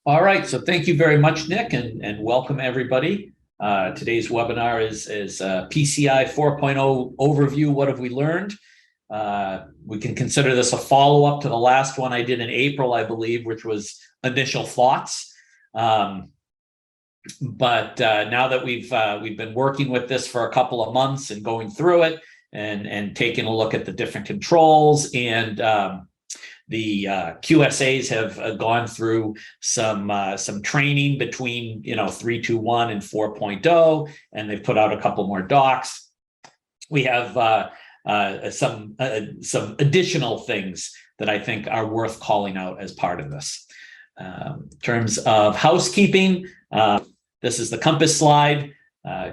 All right, so thank you very much, Nick, and welcome everybody. Today's webinar is PCI 4.0 overview. What have we learned? We can consider this a follow-up to the last one I did in April, I believe, which was initial thoughts. But now that we've been working with this for a couple of months and going through it and taking a look at the different controls, and the QSAs have gone through some training between 3.2.1 and 4.0, and they've put out a couple more docs. We have some additional things that I think are worth calling out as part of this. In terms of housekeeping, this is the Compass slide.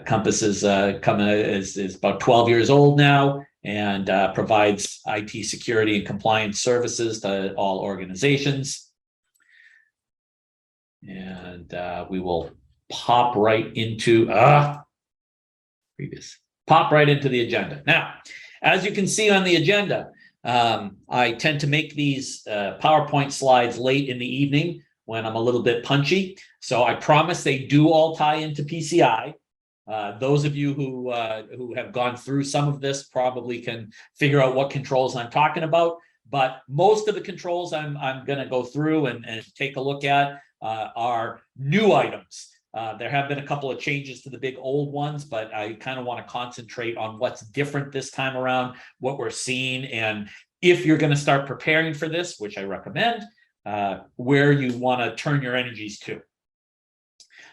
Compass is about 12 years old now, and provides IT security and compliance services to all organizations. And we will pop right into the agenda. Now, as you can see on the agenda, I tend to make these PowerPoint slides late in the evening when I'm a little bit punchy. So I promise they do all tie into PCI. Those of you who have gone through some of this probably can figure out what controls I'm talking about, but most of the controls I'm going to go through and take a look at are new items. There have been a couple of changes to the big old ones, but I kind of want to concentrate on what's different this time around, what we're seeing, and if you're going to start preparing for this, which I recommend, where you want to turn your energies to.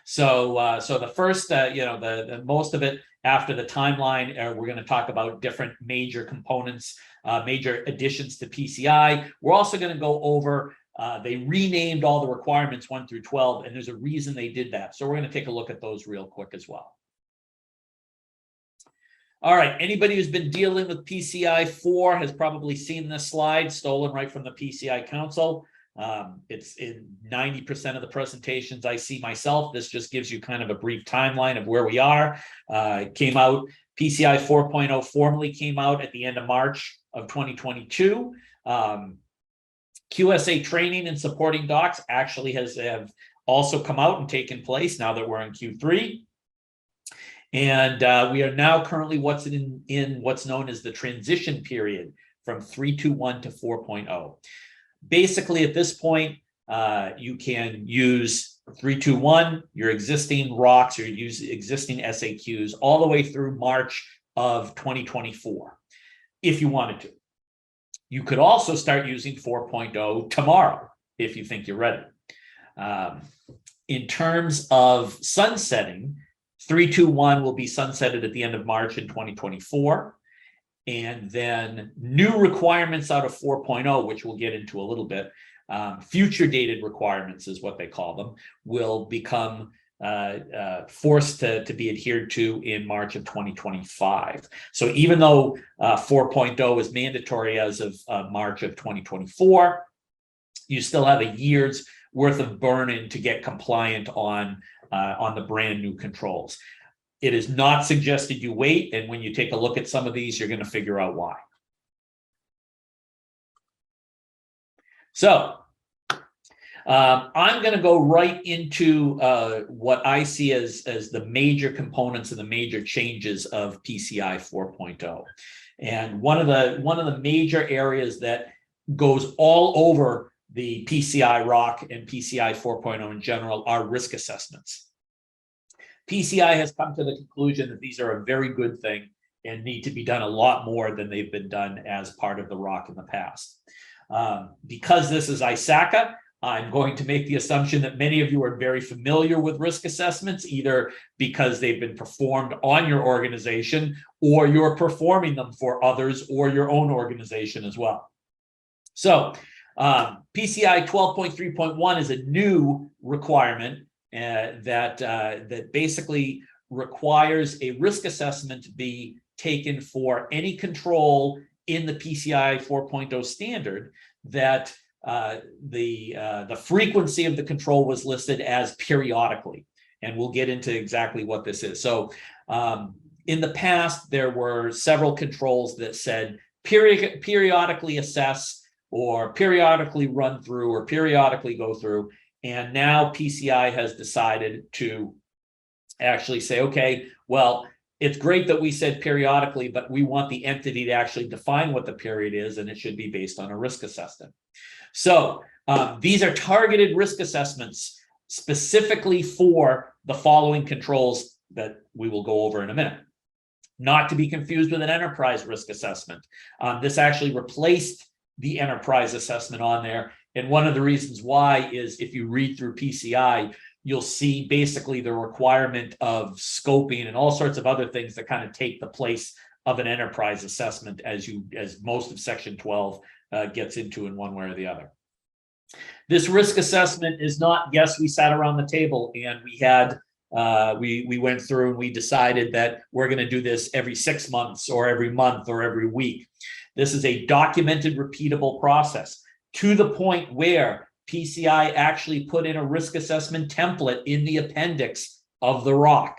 So the first, the most of it after the timeline, we're going to talk about different major components, major additions to PCI. We're also going to go over, they renamed all the requirements 1 through 12, and there's a reason they did that. So we're going to take a look at those real quick as well. All right, anybody who's been dealing with PCI 4 has probably seen this slide, stolen right from the PCI Council. It's in 90% of the presentations I see myself. This just gives you kind of a brief timeline of where we are. It came out, PCI 4.0 formally came out at the end of March of 2022. QSA training and supporting docs actually have also come out and taken place now that we're in Q3. And we are now currently in what's known as the transition period from 3.2.1 to 4.0. Basically, at this point, you can use 3.2.1, your existing ROCs, or use existing SAQs all the way through March of 2024, if you wanted to. You could also start using 4.0 tomorrow, if you think you're ready. In terms of sunsetting, 3.2.1 will be sunsetted at the end of March in 2024. And then new requirements out of 4.0, which we'll get into a little bit, future dated requirements is what they call them, will become forced to be adhered to in March of 2025. So even though 4.0 is mandatory as of March of 2024, you still have a year's worth of burn-in to get compliant on the brand new controls. It is not suggested you wait, and when you take a look at some of these, you're going to figure out why. So I'm going to go right into what I see as the major components and the major changes of PCI 4.0. And one of the major areas that goes all over the PCI ROC and PCI 4.0 in general are risk assessments. PCI has come to the conclusion that these are a very good thing and need to be done a lot more than they've been done as part of the ROC in the past. Because this is ISACA, I'm going to make the assumption that many of you are very familiar with risk assessments, either because they've been performed on your organization or you're performing them for others or your own organization as well. So PCI 12.3.1 is a new requirement that basically requires a risk assessment to be taken for any control in the PCI 4.0 standard that the frequency of the control was listed as periodically. And we'll get into exactly what this is. So in the past, there were several controls that said periodically assess or periodically run through or periodically go through. And now PCI has decided to actually say, okay, well, it's great that we said periodically, but we want the entity to actually define what the period is, and it should be based on a risk assessment. So these are targeted risk assessments specifically for the following controls that we will go over in a minute. Not to be confused with an enterprise risk assessment. This actually replaced the enterprise assessment on there. And one of the reasons why is if you read through PCI, you'll see basically the requirement of scoping and all sorts of other things that kind of take the place of an enterprise assessment as most of Section 12 gets into in one way or the other. This risk assessment is not, yes, we sat around the table and we had we went through and we decided that we're going to do this every 6 months or every month or every week. This is a documented, repeatable process to the point where PCI actually put in a risk assessment template in the appendix of the ROC.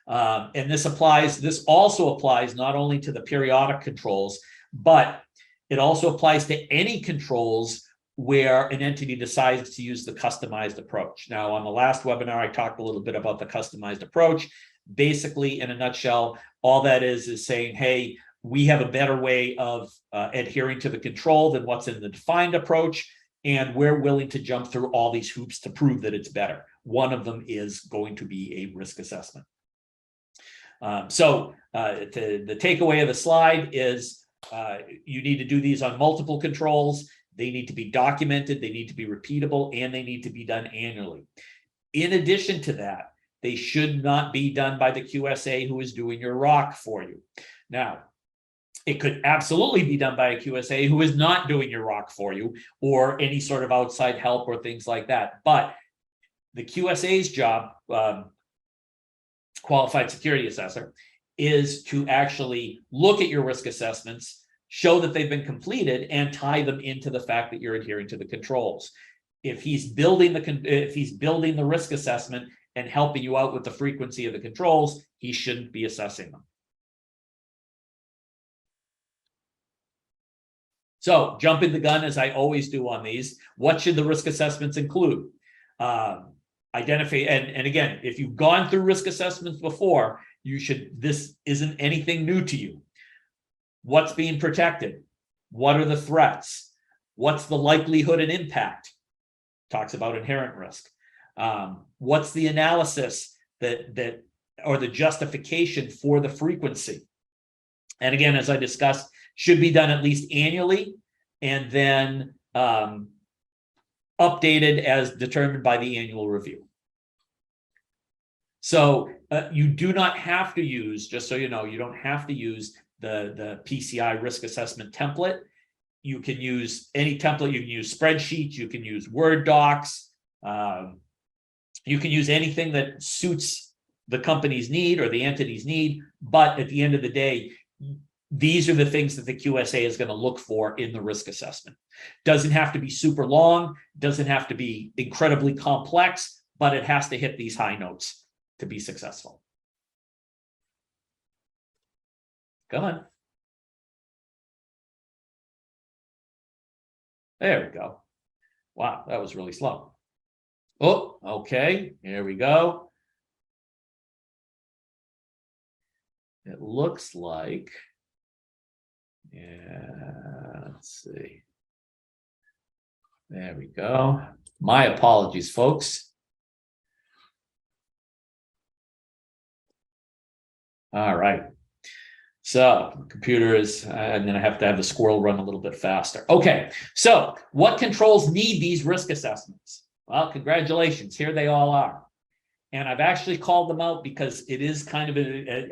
And this also applies not only to the periodic controls, but it also applies to any controls where an entity decides to use the customized approach. Now, on the last webinar, I talked a little bit about the customized approach. Basically, in a nutshell, all that is saying, hey, we have a better way of adhering to the control than what's in the defined approach, and we're willing to jump through all these hoops to prove that it's better. One of them is going to be a risk assessment. The takeaway of the slide is you need to do these on multiple controls. They need to be documented, they need to be repeatable, and they need to be done annually. In addition to that, they should not be done by the QSA who is doing your ROC for you. Now, it could absolutely be done by a QSA who is not doing your ROC for you, or any sort of outside help or things like that. But the QSA's job, Qualified Security Assessor, is to actually look at your risk assessments, show that they've been completed, and tie them into the fact that you're adhering to the controls. If he's building the risk assessment and helping you out with the frequency of the controls, he shouldn't be assessing them. So, jumping the gun as I always do on these, what should the risk assessments include? Identify, and again, if you've gone through risk assessments before, this isn't anything new to you. What's being protected? What are the threats? What's the likelihood and impact? Talks about inherent risk. What's the analysis or the justification for the frequency? And again, as I discussed, should be done at least annually, and then updated as determined by the annual review. So you do not have to use, just so you know, you don't have to use the PCI risk assessment template. You can use any template. You can use spreadsheets. You can use Word docs. You can use anything that suits the company's need or the entity's need. But at the end of the day, these are the things that the QSA is going to look for in the risk assessment. Doesn't have to be super long, doesn't have to be incredibly complex, but it has to hit these high notes to be successful. Come on. There we go. Wow, that was really slow. Oh, okay, here we go. It looks like, yeah, let's see. There we go. My apologies, folks. All right. So the computer is, I'm going to have the squirrel run a little bit faster. Okay, so what controls need these risk assessments? Well, congratulations, here they all are. And I've actually called them out because it is kind of,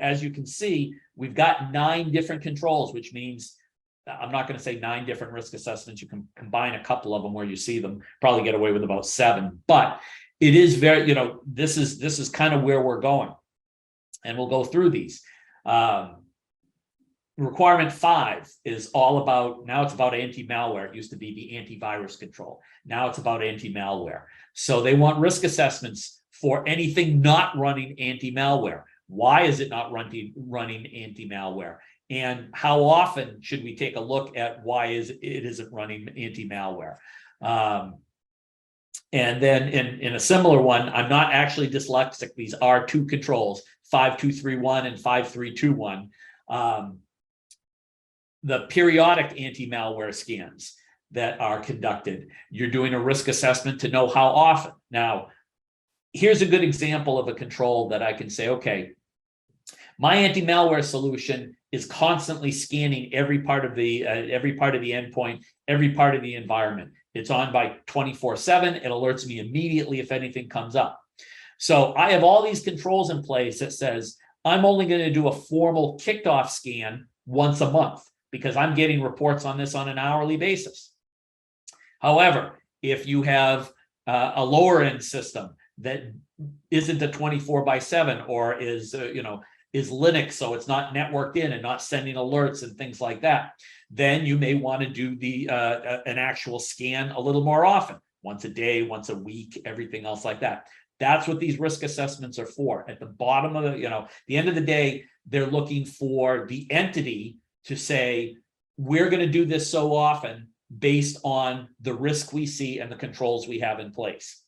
as you can see, we've got 9 different controls, which means I'm not going to say 9 different risk assessments. You can combine a couple of them where you see them, probably get away with about 7. But it is very, this is kind of where we're going. And we'll go through these. Requirement 5 is all about, now it's about anti-malware. It used to be the antivirus control. Now it's about anti-malware. So they want risk assessments for anything not running anti-malware. Why is it not running anti-malware? And how often should we take a look at why it isn't running anti-malware? And then in a similar one, I'm not actually dyslexic. These are two controls, 5231 and 5321. The periodic anti-malware scans that are conducted. You're doing a risk assessment to know how often. Now, here's a good example of a control that I can say, okay, my anti-malware solution is constantly scanning every part of the endpoint, every part of the environment. It's on by 24/7. It alerts me immediately if anything comes up. So I have all these controls in place that says I'm only going to do a formal kicked off scan once a month because I'm getting reports on this on an hourly basis. However, if you have a lower end system that isn't a 24/7 or is Linux, so it's not networked in and not sending alerts and things like that, then you may want to do an actual scan a little more often, once a day, once a week, everything else like that. That's what these risk assessments are for. At the bottom of the end of the day, they're looking for the entity to say, we're going to do this so often based on the risk we see and the controls we have in place.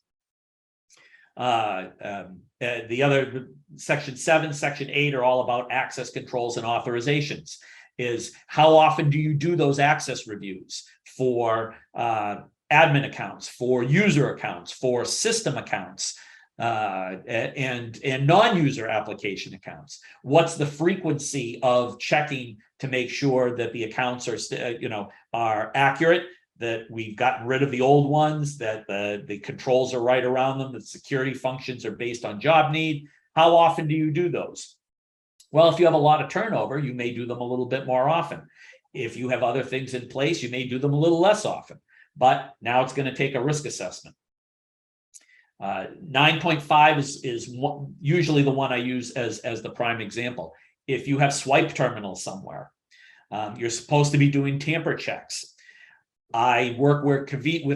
The other section 7, section 8 are all about access controls and authorizations. Is how often do you do those access reviews for admin accounts, for user accounts, for system accounts, and non-user application accounts? What's the frequency of checking to make sure that the accounts are accurate, that we've gotten rid of the old ones, that the controls are right around them, that security functions are based on job need? How often do you do those? Well, if you have a lot of turnover, you may do them a little bit more often. If you have other things in place, you may do them a little less often. But now it's going to take a risk assessment. 9.5 is usually the one I use as the prime example. If you have swipe terminals somewhere, you're supposed to be doing tamper checks. I work with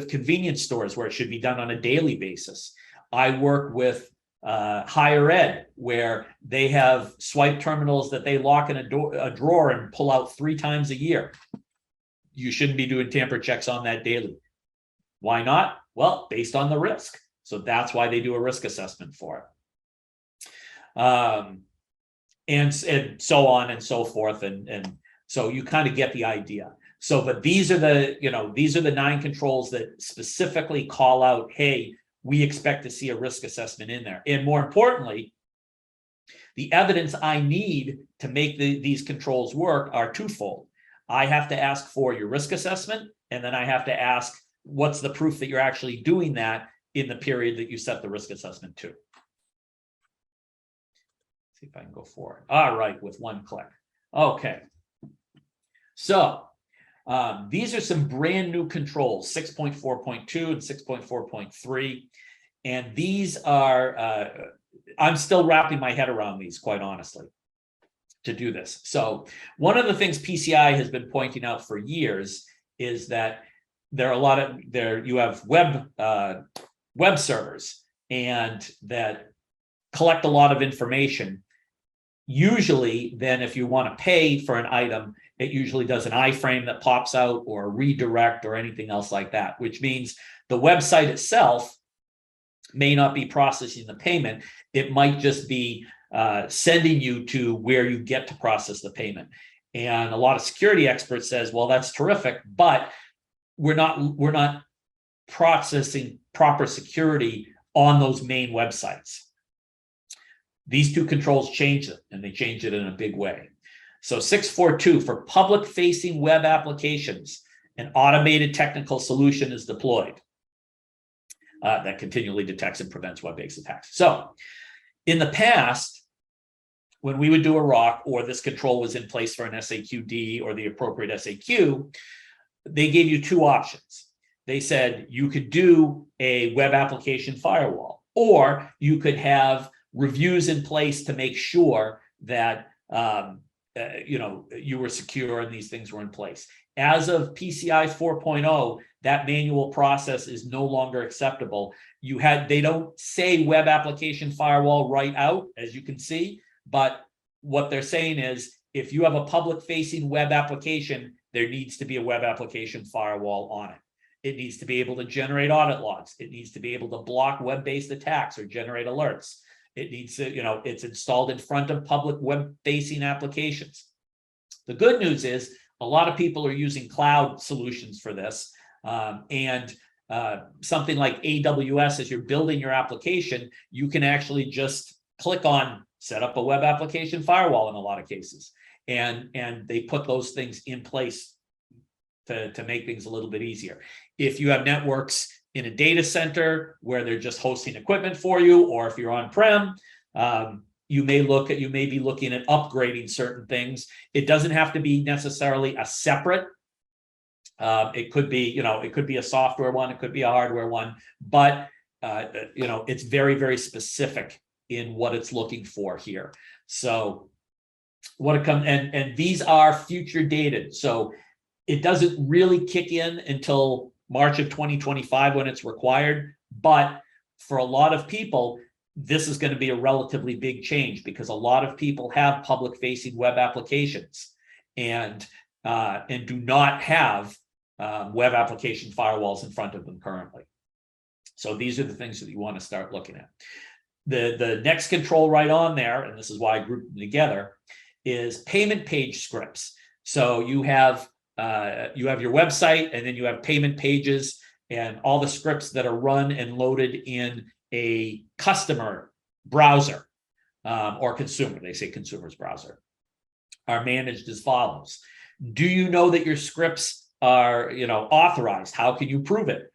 convenience stores where it should be done on a daily basis. I work with higher ed where they have swipe terminals that they lock in a drawer and pull out 3 times a year. You shouldn't be doing tamper checks on that daily. Why not? Well, based on the risk. So that's why they do a risk assessment for it. And so on and so forth. And so you kind of get the idea. So, but these are the 9 controls that specifically call out, hey, we expect to see a risk assessment in there. And more importantly, the evidence I need to make these controls work are twofold. I have to ask for your risk assessment, and then I have to ask what's the proof that you're actually doing that in the period that you set the risk assessment to. Let's see if I can go forward. All right, with one click. Okay. So these are some brand new controls, 6.4.2 and 6.4.3. And these are, I'm still wrapping my head around these, quite honestly, to do this. So one of the things PCI has been pointing out for years is that there are you have web servers and that collect a lot of information. Usually, then, if you want to pay for an item, it usually does an iframe that pops out or a redirect or anything else like that, which means the website itself may not be processing the payment. It might just be sending you to where you get to process the payment. And a lot of security experts says, well, that's terrific, but we're not processing proper security on those main websites. These 2 controls change it, and they change it in a big way. So 6.4.2, for public-facing web applications, an automated technical solution is deployed that continually detects and prevents web-based attacks. So in the past, when we would do a ROC or this control was in place for an SAQD or the appropriate SAQ, they gave you 2 options. They said you could do a web application firewall, or you could have reviews in place to make sure that you were secure and these things were in place. As of PCI 4.0, that manual process is no longer acceptable. They don't say web application firewall right out, as you can see, but what they're saying is if you have a public-facing web application, there needs to be a web application firewall on it. It needs to be able to generate audit logs. It needs to be able to block web-based attacks or generate alerts. It needs to, it's installed in front of public web-facing applications. The good news is a lot of people are using cloud solutions for this. Something like AWS, as you're building your application, you can actually just click on set up a web application firewall in a lot of cases. And they put those things in place to make things a little bit easier. If you have networks in a data center where they're just hosting equipment for you, or if you're on-prem, you may be looking at upgrading certain things. It doesn't have to be necessarily a separate. It could be, it could be a software one, it could be a hardware one, but it's very, very specific in what it's looking for here. So what it comes, and these are future dated. So it doesn't really kick in until March of 2025 when it's required. But for a lot of people, this is going to be a relatively big change because a lot of people have public-facing web applications and do not have web application firewalls in front of them currently. So these are the things that you want to start looking at. The next control right on there, and this is why I grouped them together, is payment page scripts. So you have your website, and then you have payment pages, and all the scripts that are run and loaded in a customer browser or consumer. They say consumer's browser are managed as follows. Do you know that your scripts are authorized? How can you prove it?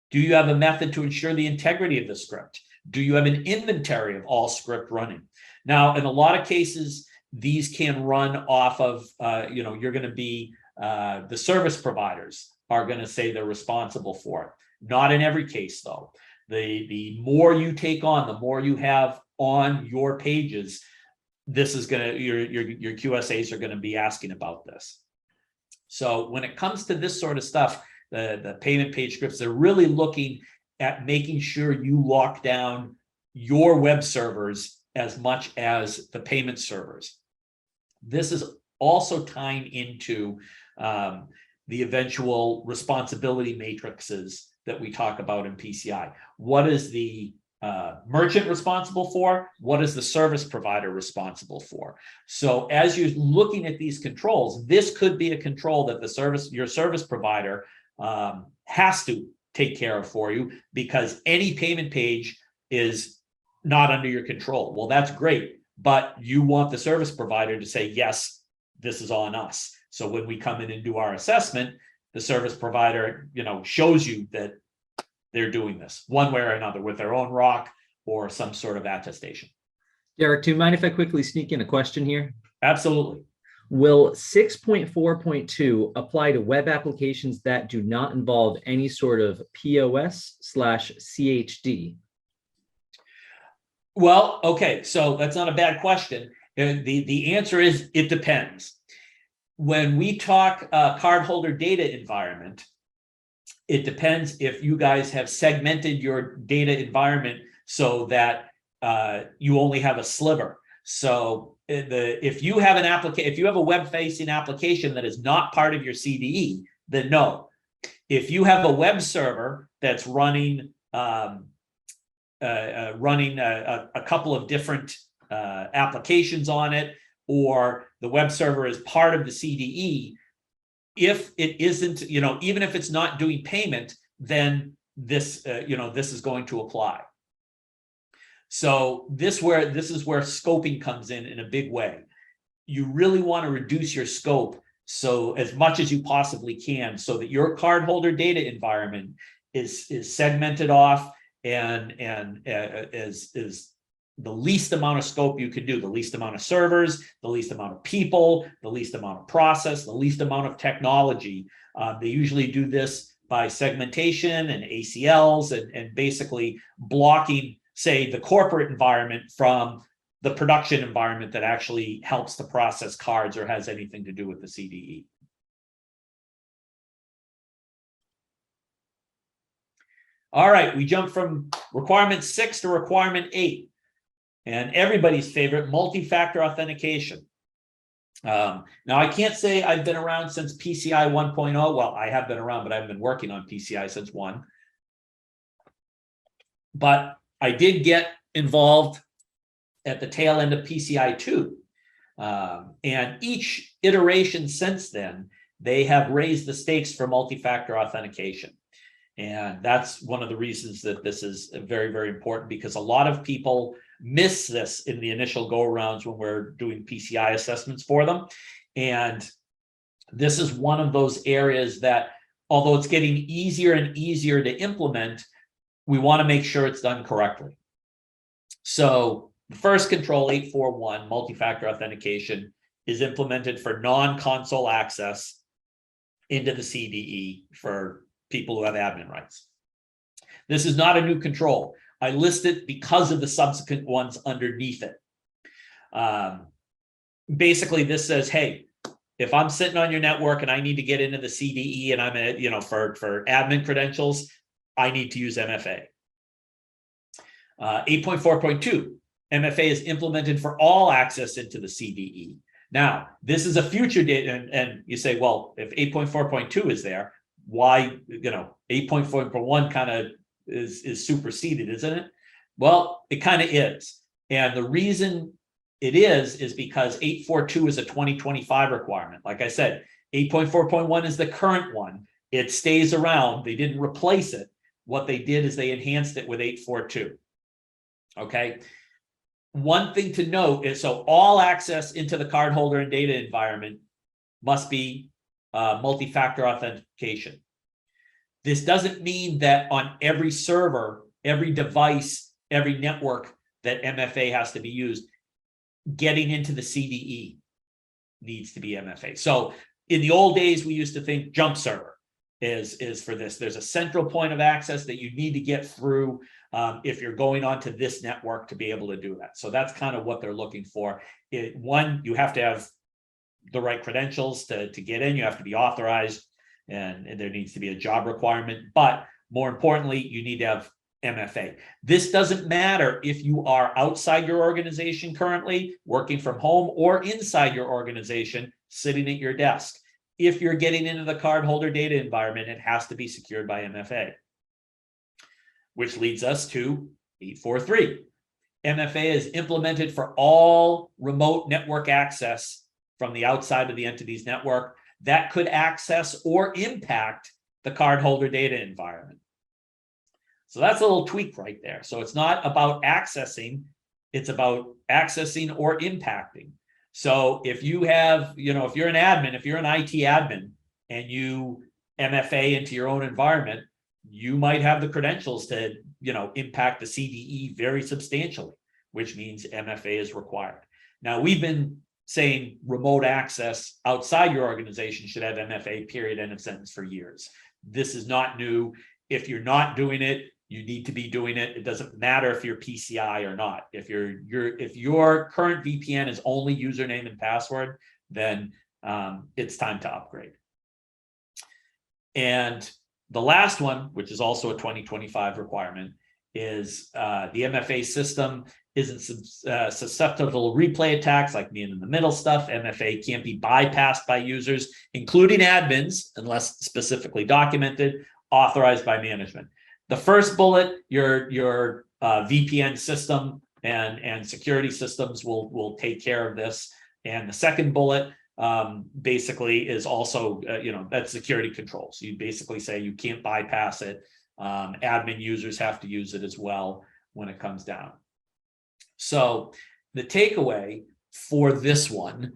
Do you have a method to ensure the integrity of the script? Do you have an inventory of all script running? Now, in a lot of cases, these can run off of, you're going to be, the service providers are going to say they're responsible for it. Not in every case, though. The more you take on, the more you have on your pages, this is going to, your QSAs are going to be asking about this. So when it comes to this sort of stuff, the payment page scripts, they're really looking at making sure you lock down your web servers as much as the payment servers. This is also tying into the eventual responsibility matrices that we talk about in PCI. What is the merchant responsible for? What is the service provider responsible for? So as you're looking at these controls, this could be a control that your service provider has to take care of for you, because any payment page is not under your control. Well, that's great, but you want the service provider to say, yes, this is on us. So when we come in and do our assessment, the service provider, shows you that they're doing this one way or another with their own ROC or some sort of attestation. Derek, do you mind if I quickly sneak in a question here? Absolutely. Will 6.4.2 apply to web applications that do not involve any sort of POS/CHD? Well, okay, so that's not a bad question. The answer is it depends. When we talk cardholder data environment, it depends if you guys have segmented your data environment so that you only have a sliver. So if you have a web-facing application that is not part of your CDE, then no. If you have a web server that's running a couple of different applications on it, or the web server is part of the CDE, if it isn't, even if it's not doing payment, then this is going to apply. So this is where scoping comes in a big way. You really want to reduce your scope so as much as you possibly can, so that your cardholder data environment is segmented off and is the least amount of scope you can do, the least amount of servers, the least amount of people, the least amount of process, the least amount of technology. They usually do this by segmentation and ACLs and basically blocking, say, the corporate environment from the production environment that actually helps to process cards or has anything to do with the CDE. All right, we jump from requirement 6 to requirement 8. And everybody's favorite, multi-factor authentication. Now, I can't say I've been around since PCI 1.0. Well, I have been around, but I haven't been working on PCI since 1. But I did get involved at the tail end of PCI 2. And each iteration since then, they have raised the stakes for multi-factor authentication. And that's one of the reasons that this is very, very important, because a lot of people miss this in the initial go-arounds when we're doing PCI assessments for them. And this is one of those areas that, although it's getting easier and easier to implement, we want to make sure it's done correctly. So the first control, 841, multi-factor authentication, is implemented for non-console access into the CDE for people who have admin rights. This is not a new control. I list it because of the subsequent ones underneath it. Basically, this says, hey, if I'm sitting on your network and I need to get into the CDE and I'm for admin credentials, I need to use MFA. 8.4.2, MFA is implemented for all access into the CDE. Now, this is a future date, and you say, well, if 8.4.2 is there, why, 8.4.1 kind of is superseded, isn't it? Well, it kind of is. And the reason it is because 8.4.2 is a 2025 requirement. Like I said, 8.4.1 is the current one. It stays around. They didn't replace it. What they did is they enhanced it with 8.4.2. Okay. One thing to note is, so all access into the cardholder and data environment must be multi-factor authentication. This doesn't mean that on every server, every device, every network that MFA has to be used. Getting into the CDE needs to be MFA. So in the old days, we used to think jump server is for this. There's a central point of access that you need to get through if you're going onto this network to be able to do that. So that's kind of what they're looking for. One, you have to have the right credentials to get in. You have to be authorized, and there needs to be a job requirement. But more importantly, you need to have MFA. This doesn't matter if you are outside your organization currently, working from home, or inside your organization, sitting at your desk. If you're getting into the cardholder data environment, it has to be secured by MFA. Which leads us to 8.4.3. MFA is implemented for all remote network access from the outside of the entity's network that could access or impact the cardholder data environment. So that's a little tweak right there. So it's not about accessing, it's about accessing or impacting. So if you have, if you're an admin, if you're an IT admin and you MFA into your own environment, you might have the credentials to, impact the CDE very substantially, which means MFA is required. Now, we've been saying remote access outside your organization should have MFA, period, end of sentence, for years. This is not new. If you're not doing it, you need to be doing it. It doesn't matter if you're PCI or not. If your current VPN is only username and password, then it's time to upgrade. And the last one, which is also a 2025 requirement, is the MFA system isn't susceptible to replay attacks like being in the middle stuff. MFA can't be bypassed by users, including admins, unless specifically documented, authorized by management. The first bullet, your VPN system and security systems will take care of this. And the second bullet basically is also, that's security controls. You basically say you can't bypass it. Admin users have to use it as well when it comes down. So the takeaway for this one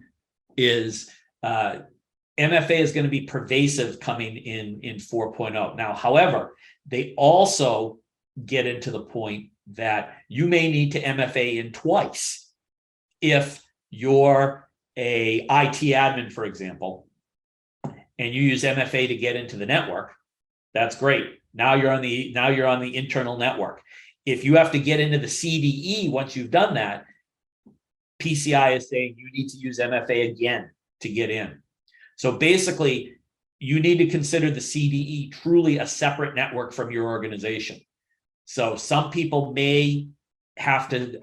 is MFA is going to be pervasive coming in 4.0. Now, however, they also get into the point that you may need to MFA in twice. If you're a IT admin, for example, and you use MFA to get into the network, that's great. Now you're on the internal network. If you have to get into the CDE once you've done that, PCI is saying you need to use MFA again to get in. So basically, you need to consider the CDE truly a separate network from your organization. So some people may have to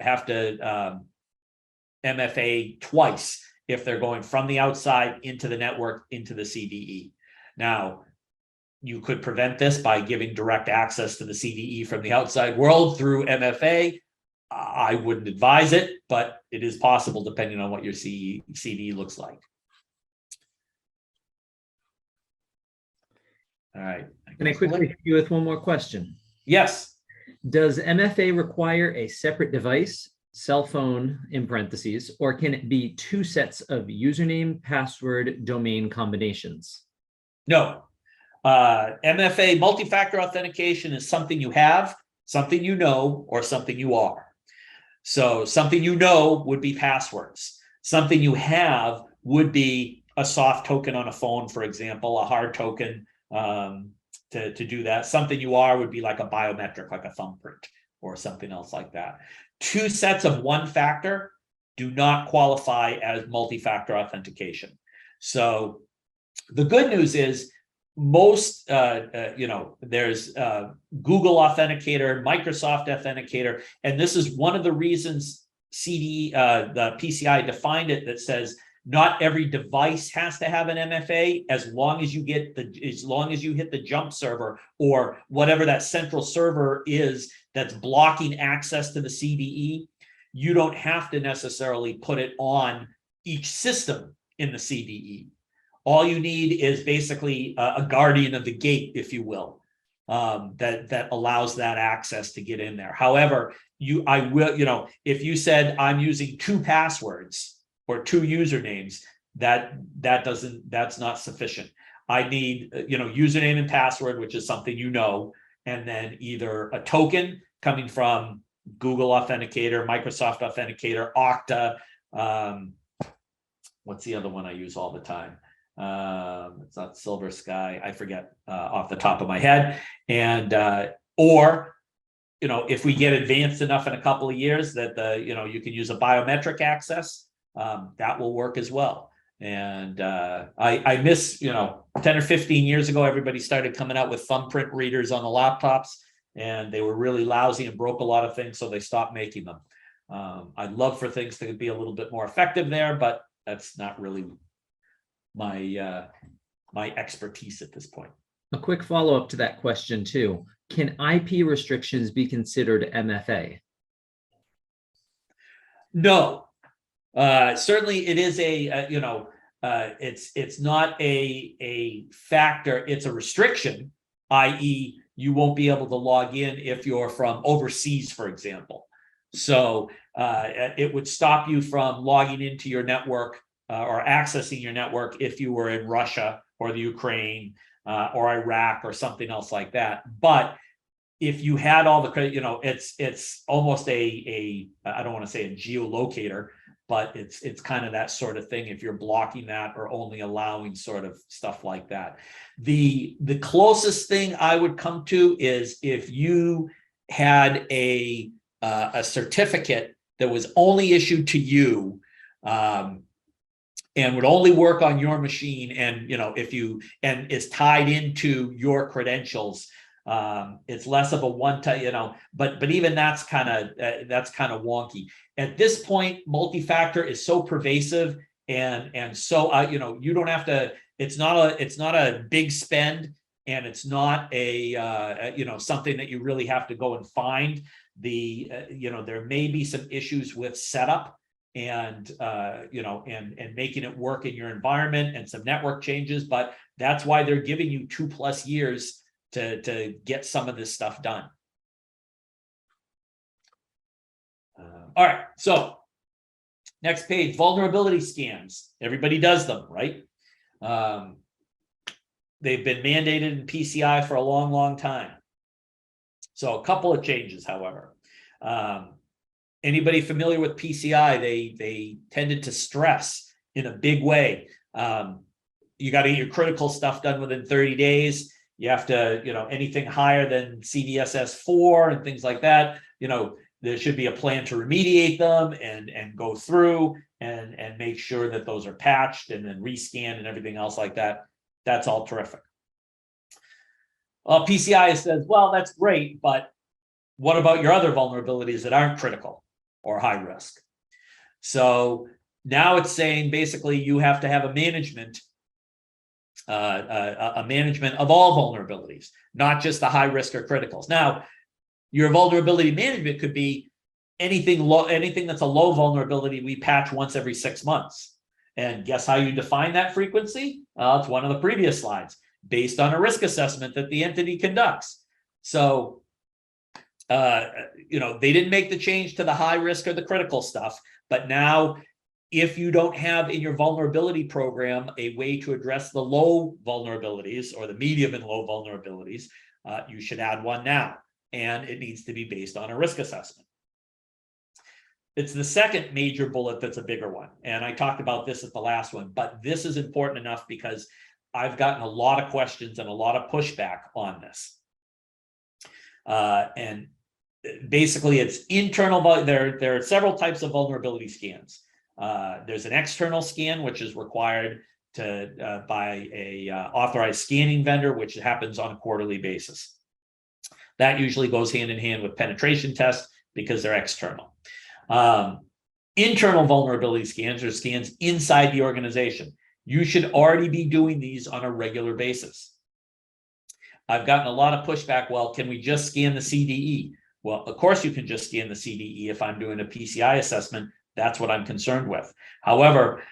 MFA twice if they're going from the outside into the network, into the CDE. Now, you could prevent this by giving direct access to the CDE from the outside world through MFA. I wouldn't advise it, but it is possible depending on what your CDE looks like. All right. Can I quickly hit you with one more question? Yes. Does MFA require a separate device, cell phone in parentheses, or can it be two sets of username, password, domain combinations? No. MFA, multi-factor authentication, is something you have, something you know, or something you are. So something you know would be passwords. Something you have would be a soft token on a phone, for example, a hard token to do that. Something you are would be like a biometric, like a thumbprint or something else like that. Two sets of one factor do not qualify as multi-factor authentication. So the good news is most, there's Google Authenticator, Microsoft Authenticator, and this is one of the reasons the PCI defined it, that says not every device has to have an MFA, as long as you hit the jump server or whatever that central server is that's blocking access to the CDE. You don't have to necessarily put it on each system in the CDE. All you need is basically a guardian of the gate, if you will, that allows that access to get in there. However, if you said I'm using two passwords or two usernames, that's not sufficient. I need, username and password, which is something you know, and then either a token coming from Google Authenticator, Microsoft Authenticator, Okta. What's the other one I use all the time? It's not Silver Sky. I forget off the top of my head. And or if we get advanced enough in a couple of years that you can use a biometric access, that will work as well. And I miss 10 or 15 years ago, everybody started coming out with thumbprint readers on the laptops, and they were really lousy and broke a lot of things, so they stopped making them. I'd love for things to be a little bit more effective there, but that's not really my expertise at this point. A quick follow-up to that question too. Can IP restrictions be considered MFA? No. Certainly it is it's not a factor, it's a restriction, i.e. you won't be able to log in if you're from overseas, for example. So it would stop you from logging into your network or accessing your network if you were in Russia or the Ukraine or Iraq or something else like that. But if you had all the credit, it's almost I don't want to say a geolocator, but it's kind of that sort of thing if you're blocking that or only allowing sort of stuff like that. The closest thing I would come to is if you had a certificate that was only issued to you and would only work on your machine, and and is tied into your credentials. It's less of a one-time, but even that's kind of wonky. At this point, multi-factor is so pervasive and so you don't have to. It's not a big spend, and it's not a something that you really have to go and find. There may be some issues with setup and making it work in your environment and some network changes, but that's why they're giving you 2+ years to get some of this stuff done. All right, so next page, vulnerability scans. Everybody does them, right? They've been mandated in PCI for a long, long time. So a couple of changes, however. Anybody familiar with PCI, they tended to stress in a big way. You got to get your critical stuff done within 30 days. You have to, anything higher than CDSS 4 and things like that, there should be a plan to remediate them and go through and make sure that those are patched and then rescanned and everything else like that. That's all terrific. PCI says, well, that's great, but what about your other vulnerabilities that aren't critical or high risk? So Now it's saying basically you have to have a management of all vulnerabilities, not just the high risk or criticals. Now, your vulnerability management could be anything that's a low vulnerability we patch once every 6 months. And guess how you define that frequency? It's one of the previous slides, based on a risk assessment that the entity conducts. So, they didn't make the change to the high risk or the critical stuff, but now if you don't have in your vulnerability program a way to address the low vulnerabilities or the medium and low vulnerabilities, you should add one now, and it needs to be based on a risk assessment. It's the second major bullet that's a bigger one, and I talked about this at the last one, but this is important enough because I've gotten a lot of questions and a lot of pushback on this. And basically, it's internal. There are several types of vulnerability scans. There's an external scan, which is required by a authorized scanning vendor, which happens on a quarterly basis. That usually goes hand in hand with penetration tests because they're external. Internal vulnerability scans are scans inside the organization. You should already be doing these on a regular basis. I've gotten a lot of pushback. Well, can we just scan the CDE? Well, of course you can just scan the CDE if I'm doing a PCI assessment. That's what I'm concerned with. However,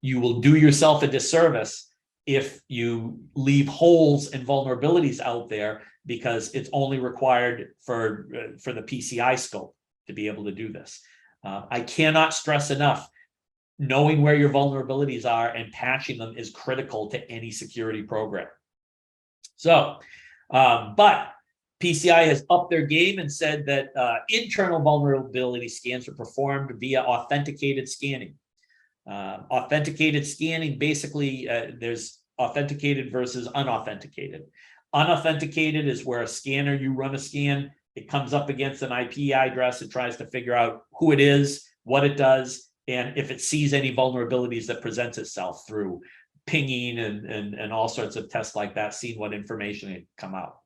you will do yourself a disservice if you leave holes and vulnerabilities out there because it's only required for the PCI scope to be able to do this. I cannot stress enough, knowing where your vulnerabilities are and patching them is critical to any security program. So, but PCI has upped their game and said that internal vulnerability scans are performed via authenticated scanning. Authenticated scanning, basically, there's authenticated versus unauthenticated. Unauthenticated is where a scanner, you run a scan, it comes up against an IP address, it tries to figure out who it is, what it does, and if it sees any vulnerabilities that presents itself through pinging and all sorts of tests like that, seeing what information it come out.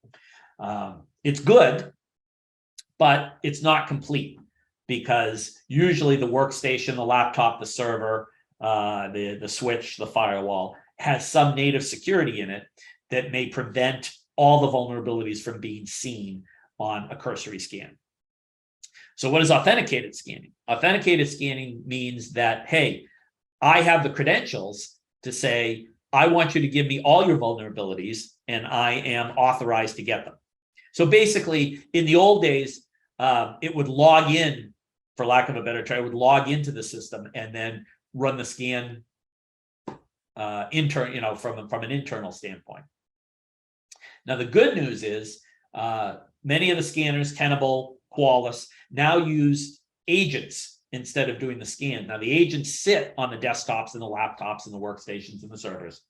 It's good, but it's not complete because usually the workstation, the laptop, the server, the switch, the firewall has some native security in it that may prevent all the vulnerabilities from being seen on a cursory scan. So what is authenticated scanning? Authenticated scanning means that, hey, I have the credentials to say, I want you to give me all your vulnerabilities and I am authorized to get them. So basically, in the old days, it would log in, for lack of a better term, it would log into the system and then run the scan from an internal standpoint. Now, the good news is many of the scanners, Tenable, Qualys, now use agents instead of doing the scan. Now, the agents sit on the desktops and the laptops and the workstations and the servers,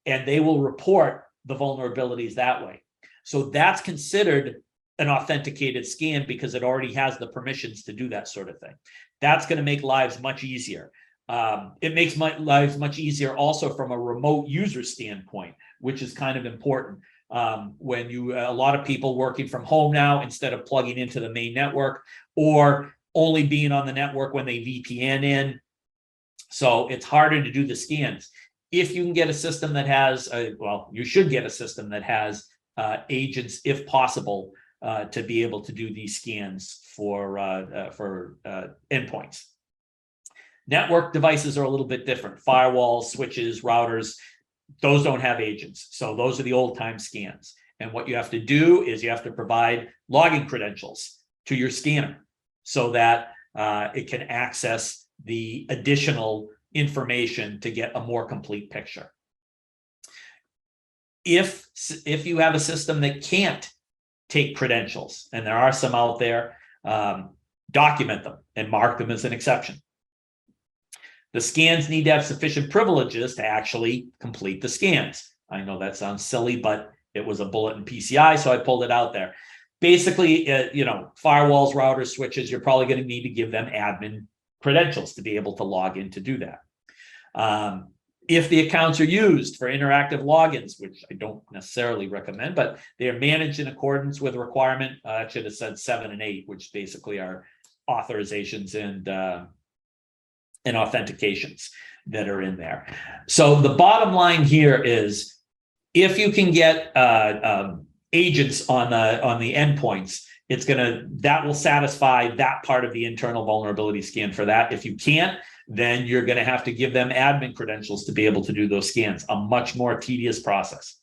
and they will report the vulnerabilities that way. So that's considered an authenticated scan because it already has the permissions to do that sort of thing. That's going to make lives much easier. It makes lives much easier also from a remote user standpoint, which is kind of important. When a lot of people working from home now, instead of plugging into the main network or only being on the network when they VPN in. So it's harder to do the scans. If you can get a system that has, you should get a system that has agents, if possible, to be able to do these scans for endpoints. Network devices are a little bit different. Firewalls, switches, routers, those don't have agents. So those are the old time scans. And what you have to do is you have to provide login credentials to your scanner so that it can access the additional information to get a more complete picture. If you have a system that can't take credentials, and there are some out there, document them and mark them as an exception. The scans need to have sufficient privileges to actually complete the scans. I know that sounds silly, but it was a bullet in PCI, so I pulled it out there. Basically, firewalls, routers, switches, you're probably going to need to give them admin credentials to be able to log in to do that. If the accounts are used for interactive logins, which I don't necessarily recommend, but they are managed in accordance with a requirement, I should have said 7 and 8, which basically are authorizations and and authentications that are in there. So the bottom line here is, if you can get agents on the endpoints, that will satisfy that part of the internal vulnerability scan for that. If you can't, then you're going to have to give them admin credentials to be able to do those scans, a much more tedious process.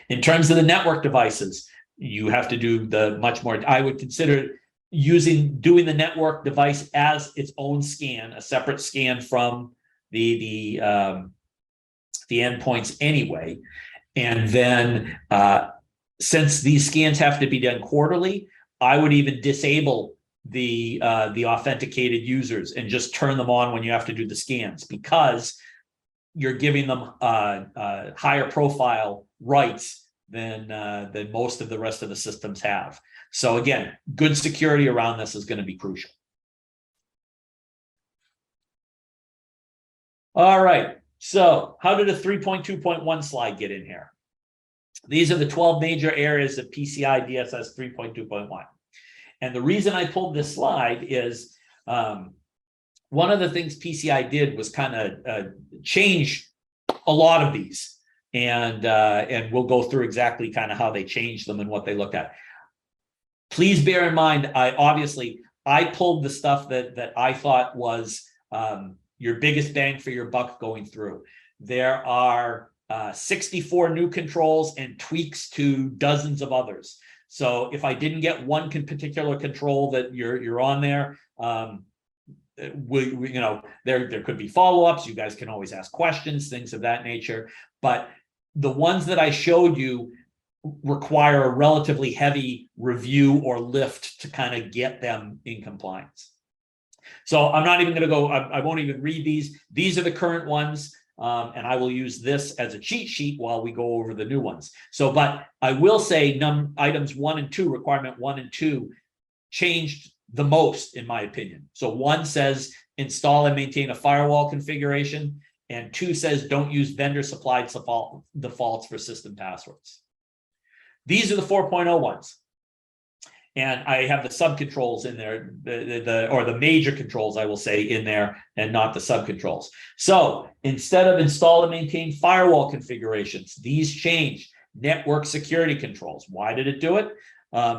In terms of the network devices, you have to do the much more, I would consider doing the network device as its own scan, a separate scan from the endpoints anyway. And then since these scans have to be done quarterly, I would even disable the authenticated users and just turn them on when you have to do the scans, because you're giving them higher profile rights than most of the rest of the systems have. So again, good security around this is going to be crucial. All right. So how did a 3.2.1 slide get in here? These are the 12 major areas of PCI DSS 3.2.1. And the reason I pulled this slide is one of the things PCI did was kind of change a lot of these. And we'll go through exactly kind of how they changed them and what they looked at. Please bear in mind, I pulled the stuff that I thought was your biggest bang for your buck going through. There are 64 new controls and tweaks to dozens of others. So if I didn't get one particular control that you're on there, there could be follow-ups. You guys can always ask questions, things of that nature. But the ones that I showed you require a relatively heavy review or lift to kind of get them in compliance. So I'm not even going to go, I won't even read these. These are the current ones. And I will use this as a cheat sheet while we go over the new ones. So, but I will say items 1 and 2, requirement 1 and 2 changed the most, in my opinion. So 1 says install and maintain a firewall configuration, and 2 says don't use vendor supplied defaults for system passwords. These are the 4.0 ones. And I have the sub-controls in there, or the major controls, I will say, in there, and not the sub-controls. So instead of install and maintain firewall configurations, these changed network security controls. Why did it do it?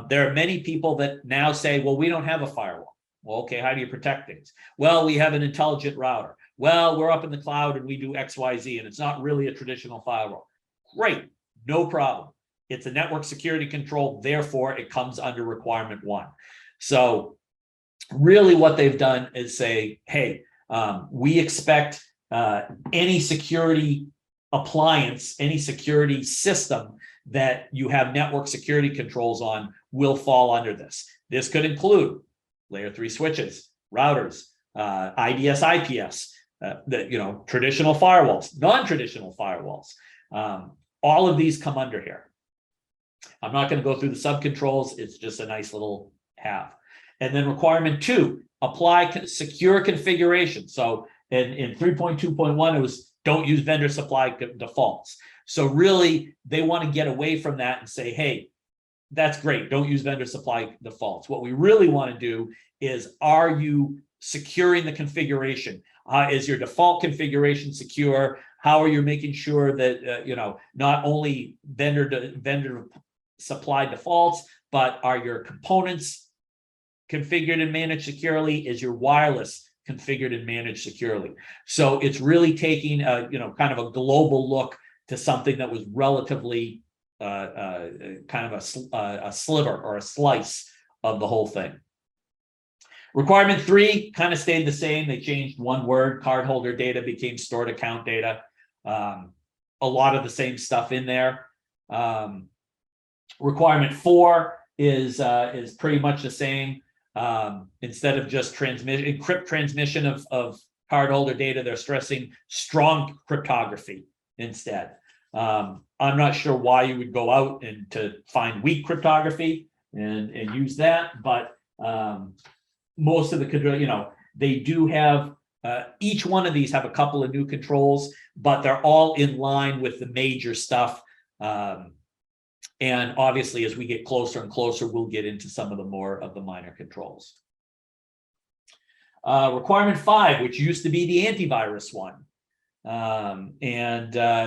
There are many people that now say, well, we don't have a firewall. Well, okay, how do you protect things? Well, we have an intelligent router. Well, we're up in the cloud and we do X, Y, Z, and it's not really a traditional firewall. Great, no problem. It's a network security control, therefore it comes under requirement 1. So really what they've done is say, hey, we expect any security appliance, any security system that you have network security controls on will fall under this. This could include layer 3 switches, routers, IDS, IPS, traditional firewalls, non-traditional firewalls. All of these come under here. I'm not going to go through the sub-controls. It's just a nice little have. And then requirement 2, apply secure configuration. So in 3.2.1, it was don't use vendor supply defaults. So really, they want to get away from that and say, hey, that's great. Don't use vendor supply defaults. What we really want to do is, are you securing the configuration? Is your default configuration secure? How are you making sure that, not only vendor supply defaults, but are your components configured and managed securely? Is your wireless configured and managed securely? So it's really taking kind of a global look to something that was relatively kind of a sliver or a slice of the whole thing. Requirement 3 kind of stayed the same. They changed one word. Cardholder data became stored account data. A lot of the same stuff in there. Requirement 4 is pretty much the same. Instead of just encrypt transmission of cardholder data, they're stressing strong cryptography instead. I'm not sure why you would go out and to find weak cryptography and use that, but most of the they do have each one of these have a couple of new controls, but they're all in line with the major stuff. And obviously, as we get closer and closer, we'll get into some of the more of the minor controls. Requirement 5, which used to be the antivirus one.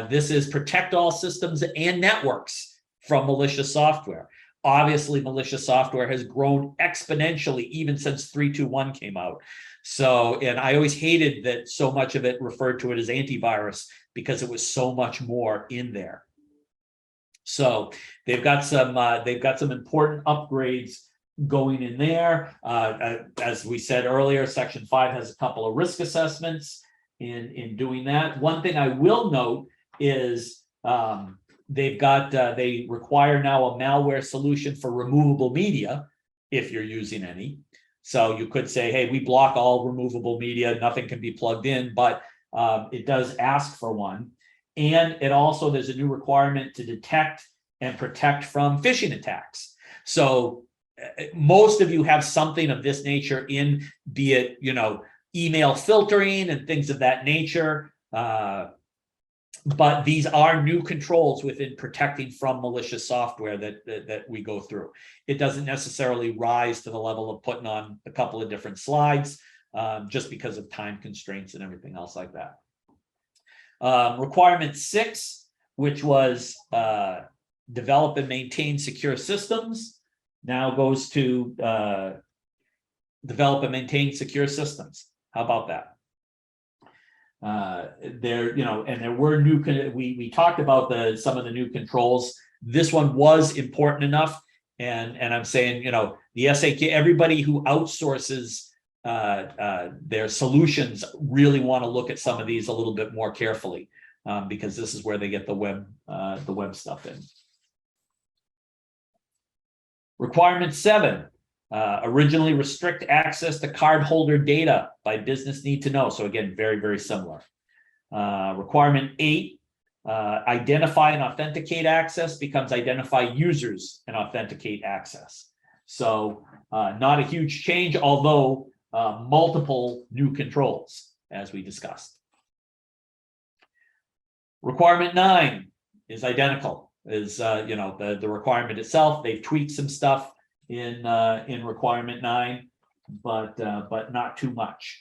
This is protect all systems and networks from malicious software. Obviously, malicious software has grown exponentially even since 3.2.1 came out. So, and I always hated that so much of it referred to it as antivirus because it was so much more in there. So they've got some important upgrades going in there. As we said earlier, Section 5 has a couple of risk assessments in doing that. One thing I will note is they require now a malware solution for removable media if you're using any. So you could say, hey, we block all removable media, nothing can be plugged in, but it does ask for one. And it also, there's a new requirement to detect and protect from phishing attacks. So most of you have something of this nature in, be it, email filtering and things of that nature. But these are new controls within protecting from malicious software that we go through. It doesn't necessarily rise to the level of putting on a couple of different slides just because of time constraints and everything else like that. Requirement 6, which was develop and maintain secure systems, now goes to develop and maintain secure systems. How about that? And there were new, we talked about some of the new controls. This one was important enough. And I'm saying, the SAQ, everybody who outsources their solutions really want to look at some of these a little bit more carefully because this is where they get the web stuff in. Requirement 7. Originally restrict access to cardholder data by business need to know. So again, very, very similar. Requirement 8, identify and authenticate access becomes identify users and authenticate access. So not a huge change, although multiple new controls, as we discussed. Requirement 9 is identical, is the requirement itself. They've tweaked some stuff in requirement 9, but not too much.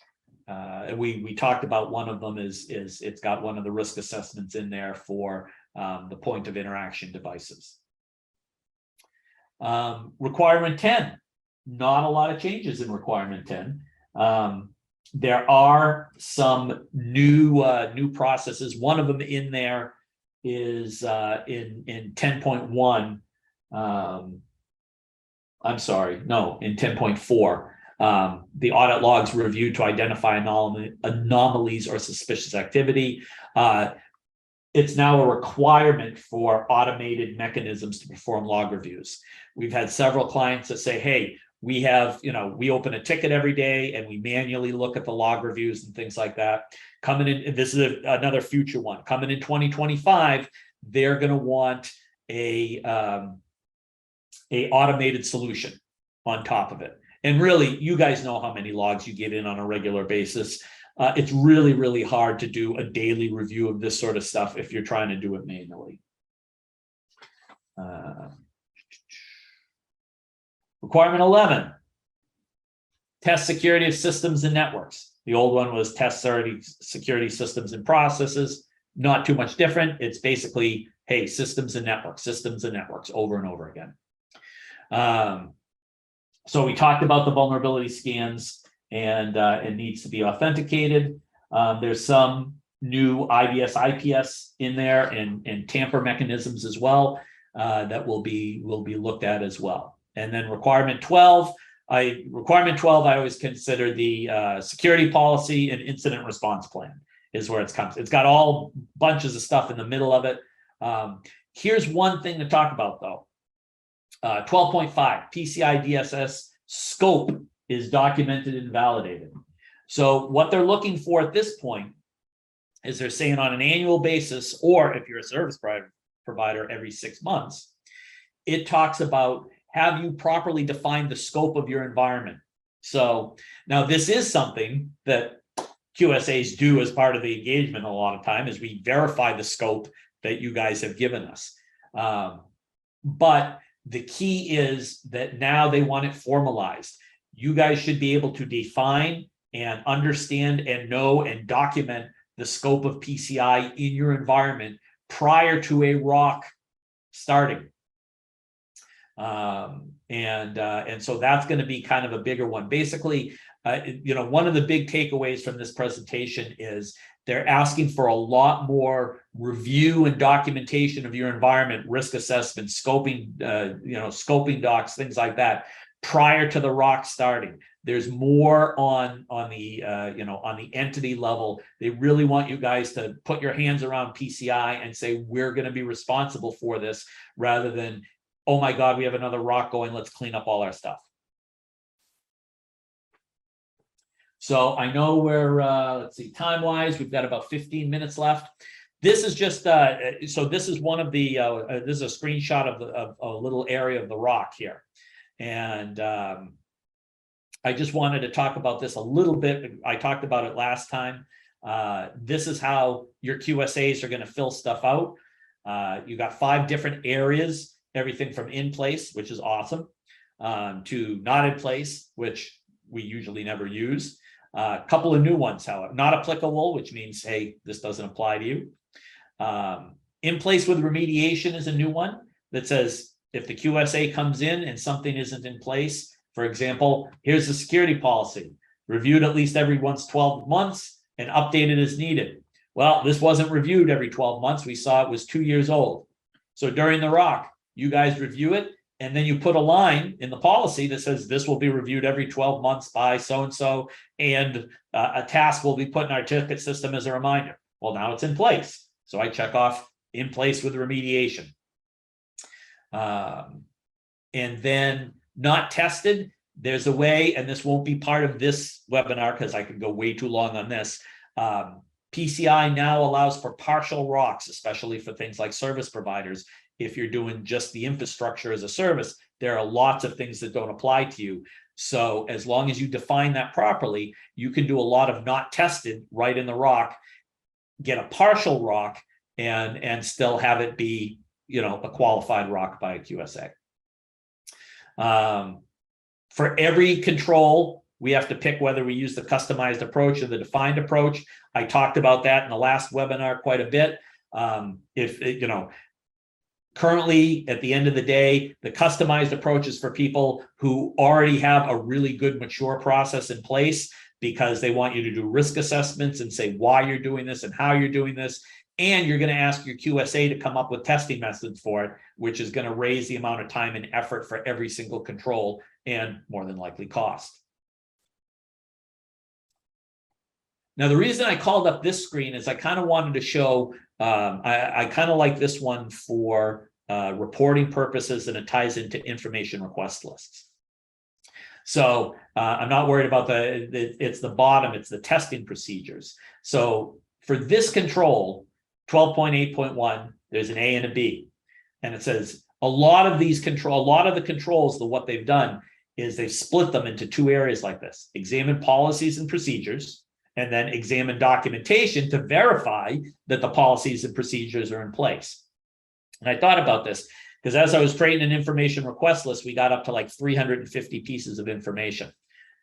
We talked about one of them is it's got one of the risk assessments in there for the point of interaction devices. Requirement 10, not a lot of changes in requirement 10. There are some new processes. One of them in there is in 10.1. I'm sorry, no, in 10.4, the audit logs reviewed to identify anomalies or suspicious activity. It's now a requirement for automated mechanisms to perform log reviews. We've had several clients that say, hey, we have, we open a ticket every day and we manually look at the log reviews and things like that. Coming in, this is another future one. Coming in 2025, they're going to want a automated solution on top of it. And really, you guys know how many logs you get in on a regular basis. It's really, really hard to do a daily review of this sort of stuff if you're trying to do it manually. Requirement 11, test security of systems and networks. The old one was test security systems and processes. Not too much different. It's basically, hey, systems and networks over and over again. So we talked about the vulnerability scans and it needs to be authenticated. There's some new IDS, IPS in there and tamper mechanisms as well that will be looked at as well. And then requirement 12, I always consider the security policy and incident response plan is where it comes. It's got all bunches of stuff in the middle of it. Here's one thing to talk about though. 12.5 PCI DSS scope is documented and validated. So what they're looking for at this point is they're saying on an annual basis, or if you're a service provider every 6 months, it talks about have you properly defined the scope of your environment. So now this is something that QSAs do as part of the engagement a lot of time is we verify the scope that you guys have given us. But the key is that now they want it formalized. You guys should be able to define and understand and know and document the scope of PCI in your environment prior to a rock starting. And so that's going to be kind of a bigger one. Basically, one of the big takeaways from this presentation is they're asking for a lot more review and documentation of your environment, risk assessment, scoping, scoping docs, things like that, prior to the rock starting. There's more on the entity level. They really want you guys to put your hands around PCI and say, we're going to be responsible for this, rather than, oh my God, we have another rock going, let's clean up all our stuff. So I know we're, let's see, time-wise, we've got about 15 minutes left. This is just, so this is one of the, this is a screenshot of a little area of the rock here. And I just wanted to talk about this a little bit. I talked about it last time. This is how your QSAs are going to fill stuff out. You got 5 different areas, everything from in place, which is awesome, to not in place, which we usually never use. A couple of new ones, however, not applicable, which means, hey, this doesn't apply to you. In place with remediation is a new one that says if the QSA comes in and something isn't in place, for example, here's the security policy, reviewed at least every 12 months and updated as needed. Well, this wasn't reviewed every 12 months. We saw it was 2 years old. So during the rock, you guys review it, and then you put a line in the policy that says this will be reviewed every 12 months by so-and-so, and a task will be put in our ticket system as a reminder. Well, now it's in place. So I check off in place with remediation. And then not tested, there's a way, and this won't be part of this webinar because I could go way too long on this. PCI now allows for partial rocks, especially for things like service providers. If you're doing just the infrastructure as a service, there are lots of things that don't apply to you. So as long as you define that properly, you can do a lot of not tested right in the rock, get a partial rock, and still have it be, a qualified rock by a QSA. For every control, we have to pick whether we use the customized approach or the defined approach. I talked about that in the last webinar quite a bit. Currently, at the end of the day, the customized approach is for people who already have a really good mature process in place, because they want you to do risk assessments and say why you're doing this and how you're doing this. And you're going to ask your QSA to come up with testing methods for it, which is going to raise the amount of time and effort for every single control, and more than likely cost. Now, the reason I called up this screen is I kind of wanted to show, I kind of like this one for reporting purposes, and it ties into information request lists. So I'm not worried about it's the bottom, it's the testing procedures. So for this control, 12.8.1, there's an A and a B. And it says a lot of the controls, what they've done is they've split them into 2 areas like this: examine policies and procedures, and then examine documentation to verify that the policies and procedures are in place. And I thought about this because as I was creating an information request list, we got up to like 350 pieces of information.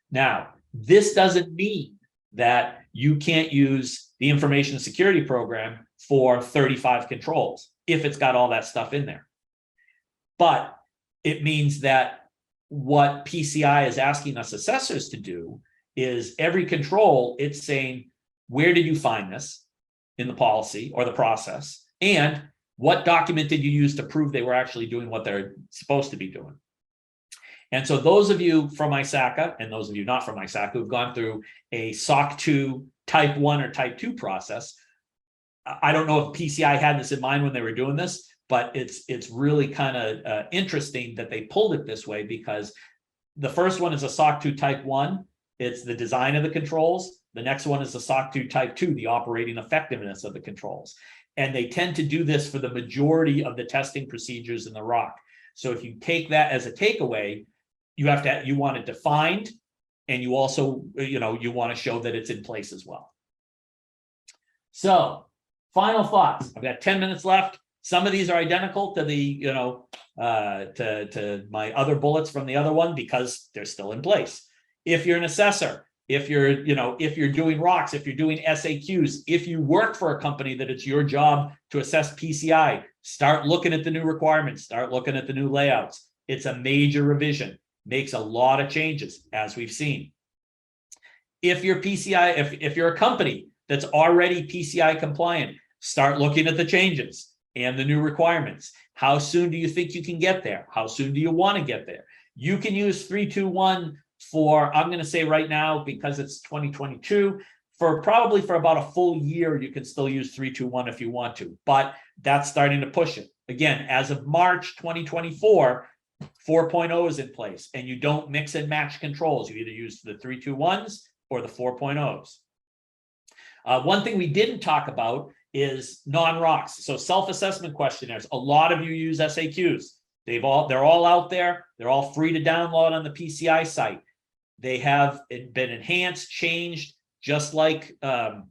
Now, this doesn't mean that you can't use the information security program for 35 controls if it's got all that stuff in there. But it means that what PCI is asking us assessors to do is every control, it's saying, where did you find this in the policy or the process? And what document did you use to prove they were actually doing what they're supposed to be doing? And so those of you from ISACA, and those of you not from ISACA, who've gone through a SOC 2 type 1 or type 2 process, I don't know if PCI had this in mind when they were doing this, but it's really kind of interesting that they pulled it this way, because the first one is a SOC 2 type 1. It's the design of the controls. The next one is a SOC 2 type 2, the operating effectiveness of the controls. And they tend to do this for the majority of the testing procedures in the ROC. So if you take that as a takeaway, you want it defined, and you also, you want to show that it's in place as well. So final thoughts. I've got 10 minutes left. Some of these are identical to the, to my other bullets from the other one because they're still in place. If you're an assessor, if you're doing rocks, if you're doing SAQs, if you work for a company that it's your job to assess PCI, start looking at the new requirements, start looking at the new layouts. It's a major revision, makes a lot of changes, as we've seen. If you're PCI, if you're a company that's already PCI compliant, start looking at the changes and the new requirements. How soon do you think you can get there? How soon do you want to get there? You can use 321 for, I'm going to say right now, because it's 2022, probably for about a full year, you can still use 321 if you want to, but that's starting to push it. Again, as of March 2024, 4.0 is in place, and you don't mix and match controls. You either use the 321s or the 4.0s. One thing we didn't talk about is non-rocks. So self-assessment questionnaires. A lot of you use SAQs. They're all out there. They're all free to download on the PCI site. They have been enhanced, changed, just like the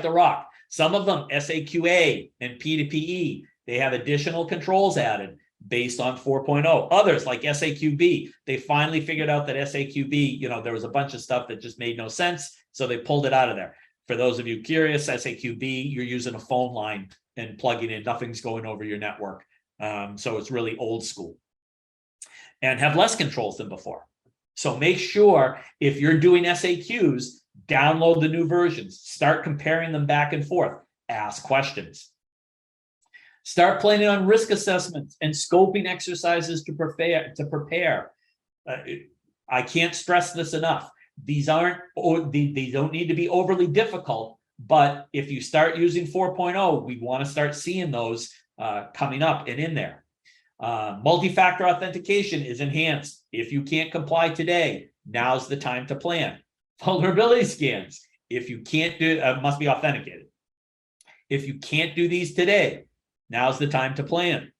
rock. Some of them, SAQA and P2PE, they have additional controls added based on 4.0. Others, like SAQB, they finally figured out that SAQB, there was a bunch of stuff that just made no sense, so they pulled it out of there. For those of you curious, SAQB, you're using a phone line and plugging in. Nothing's going over your network. So it's really old school and have less controls than before. So make sure if you're doing SAQs, download the new versions, start comparing them back and forth, ask questions. Start planning on risk assessments and scoping exercises to prepare. I can't stress this enough. These don't need to be overly difficult, but if you start using 4.0, we want to start seeing those coming up and in there. Multi-factor authentication is enhanced. If you can't comply today, now's the time to plan. Vulnerability scans, if you can't do, must be authenticated. If you can't do these today, now's the time to plan.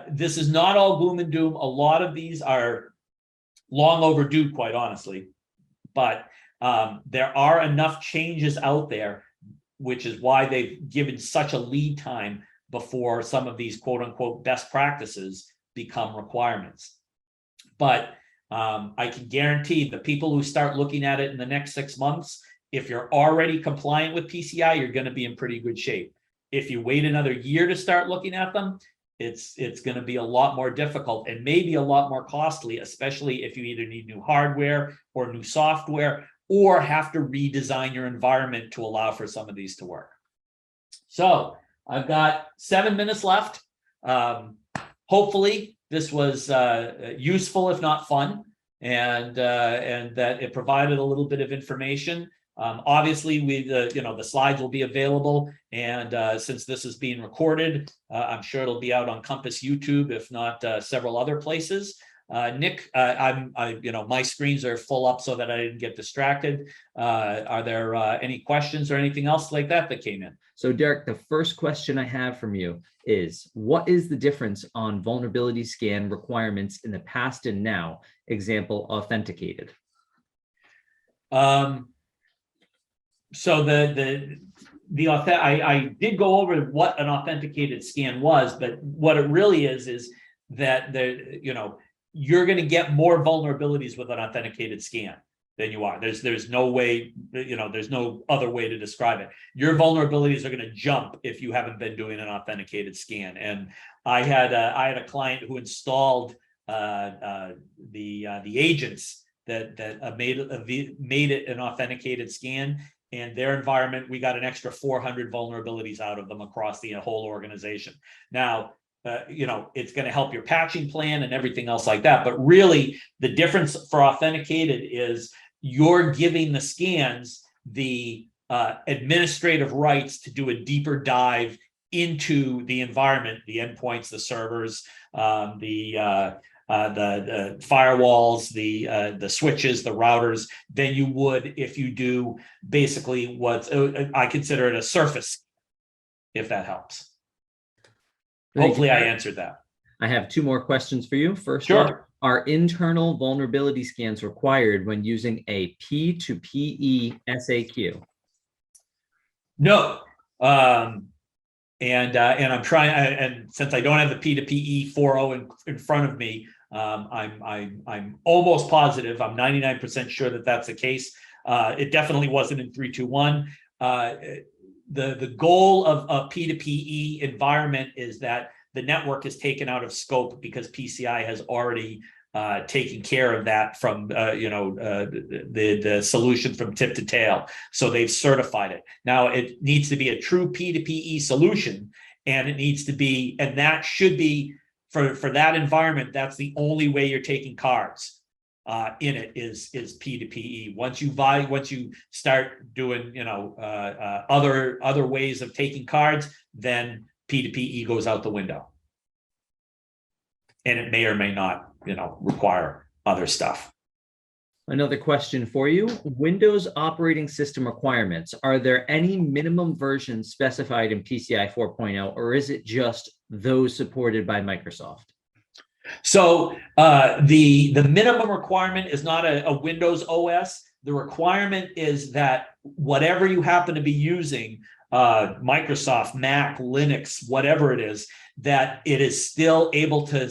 This is not all gloom and doom. A lot of these are long overdue, quite honestly, but there are enough changes out there, which is why they've given such a lead time before some of these quote unquote best practices become requirements. But I can guarantee the people who start looking at it in the next 6 months, if you're already compliant with PCI, you're going to be in pretty good shape. If you wait another year to start looking at them, it's going to be a lot more difficult and maybe a lot more costly, especially if you either need new hardware or new software or have to redesign your environment to allow for some of these to work. So I've got 7 minutes left. Hopefully this was useful, if not fun, and that it provided a little bit of information. Obviously, the slides will be available, and since this is being recorded, I'm sure it'll be out on Compass YouTube, if not several other places. Nick, my screens are full up so that I didn't get distracted. Are there any questions or anything else like that came in? So Derek, the first question I have from you is, what is the difference on vulnerability scan requirements in the past and now? Example, authenticated. So I did go over what an authenticated scan was, but what it really is that you're going to get more vulnerabilities with an authenticated scan than you are. There's no way, there's no other way to describe it. Your vulnerabilities are going to jump if you haven't been doing an authenticated scan. And I had a client who installed the agents that made it an authenticated scan. And their environment, we got an extra 400 vulnerabilities out of them across the whole organization. Now, it's going to help your patching plan and everything else like that. But really, the difference for authenticated is you're giving the scans the administrative rights to do a deeper dive into the environment, the endpoints, the servers, the firewalls, the switches, the routers, than you would if you do basically what I consider it a surface, if that helps. Hopefully I answered that. I have 2 more questions for you. First, sure. Are internal vulnerability scans required when using a P2PE SAQ? No. And I'm trying, and since I don't have the P2PE 4.0 in front of me, I'm almost positive. I'm 99% sure that that's the case. It definitely wasn't in 3.2.1. The goal of a P2PE environment is that the network is taken out of scope because PCI has already taken care of that from the solution from tip to tail. So they've certified it. Now it needs to be a true P2PE solution, and it needs to be, and that should be for that environment. That's the only way you're taking cards in it is P2PE. Once you start doing other ways of taking cards, then P2PE goes out the window, and it may or may not require other stuff. Another question for you. Windows operating system requirements. Are there any minimum versions specified in PCI 4.0, or is it just those supported by Microsoft? So the minimum requirement is not a Windows OS. The requirement is that whatever you happen to be using, Microsoft, Mac, Linux, whatever it is, that it is still able to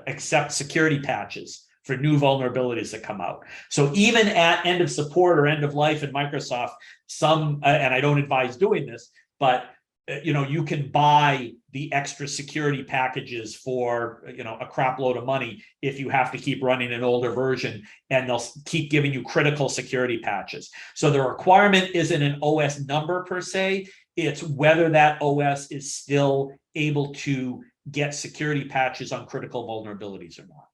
accept security patches for new vulnerabilities that come out. So even at end of support or end of life in Microsoft, and I don't advise doing this, but you can buy the extra security packages for a crap load of money if you have to keep running an older version, and they'll keep giving you critical security patches. So the requirement isn't an OS number per se, it's whether that OS is still able to get security patches on critical vulnerabilities or not.